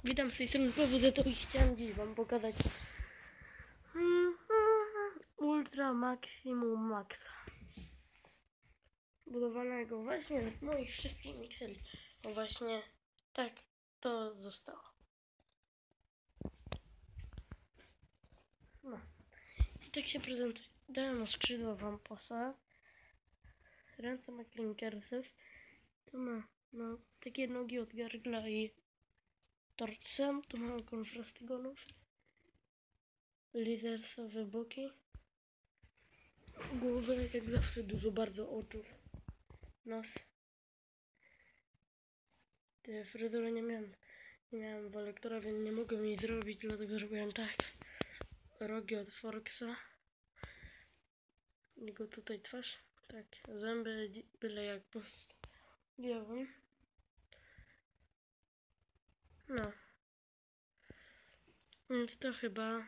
Witam z tej strony PWZ i chciałem dziś wam pokazać Ultra Maximum Maxa, budowanego właśnie z moich wszystkich mikseli. No właśnie tak to zostało. No i tak się prezentuje. Dałem o skrzydła Vamposa, ręce ma Clinkersów, tu ma takie nogi od Gargla i Torcem, tu ma Konfrastygonów, Lizersowe boki, głowę jak zawsze, dużo bardzo oczów, nos. Te fryzury nie miałem wolektora, więc nie mogłem jej zrobić, dlatego robiłem tak. Rogi od Forksa, jego tutaj twarz, tak, zęby byle jak postawiłem. No, więc to chyba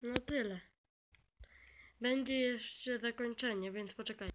na tyle. Będzie jeszcze zakończenie, więc poczekaj.